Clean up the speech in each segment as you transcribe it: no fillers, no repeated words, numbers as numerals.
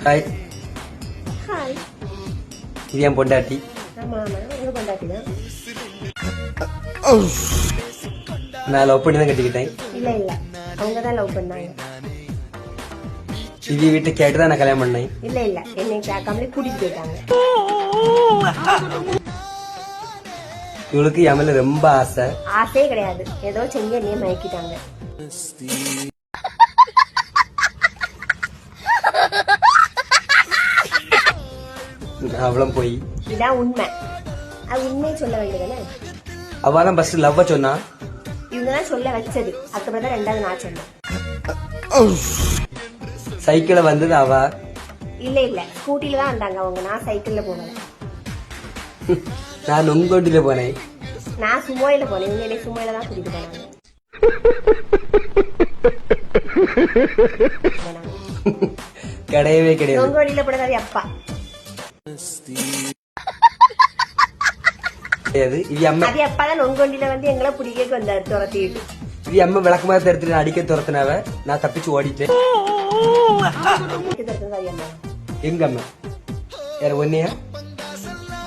Hi. Hi. இது என் பொண்டாட்டி. ஆமா ஆமா, உங்க பொண்டாட்டி தான். நான் லவ் பண்ணி தான் கட்டிக்கிட்டேன். இல்ல இல்ல, அவங்க தான் லவ் பண்ணாங்க. இது வீட்டை கேட்டு தான் நான் கல்யாணம் பண்ணேன். இல்ல இல்ல, என்னை கேட்காமலே கூட்டிட்டு போயிட்டாங்க. இவளுக்கு என் மேல ரொம்ப ஆசை. ஆசையே கிடையாது, ஏதோ செஞ்சு என்னைய மயக்கிட்டாங்க. அவளும் போய் இதான் உண்மை. அது உண்மையை சொல்ல வேண்டியதானே. அவதான் ஃபர்ஸ்ட் லவ்வ சொன்னா, இவங்க தான் சொல்ல வச்சது. அதுக்கப்புறம் தான் ரெண்டாவது நான் சொன்னேன். சைக்கிள வந்தது அவ. இல்ல இல்ல, ஸ்கூட்டில தான் வந்தாங்க அவங்க. நான் சைக்கிள்ல போனேன். நான் நொங்கோட்டில போனேன். நான் சுமோயில போனேன். இவங்க என்னை சுமோயில தான் கூட்டிட்டு போனாங்க. கிடையவே கிடையாது. நொங்கோடியில போனது அப்பா. இது அம்மா. அது அப்பா தான் நொங்கோண்டியில வந்து எங்களை பிடிக்க வந்தாரு துரத்திட்டு. இது அம்மா விளக்கமா தடுத்துட்டு அடிக்க துரத்துனாவ. நான் தப்பிச்சு ஓடிட்டேன். எங்க அம்மா வேற ஒன்னையா?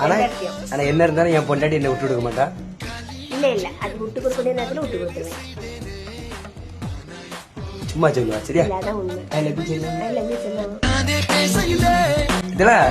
ஆனா என்ன இருந்தாலும் என் பொண்டாட்டி என்ன விட்டு கொடுக்க மாட்டா. இல்ல இல்ல, அது விட்டு கொடுக்க நேரத்துல விட்டு கொடுத்துருவேன். சும்மா சொல்லுவா சரியா? அதான் உண்மை. I love you சொல்லுவா. I love you சொல்லுவாங்க. இதெல்லாம்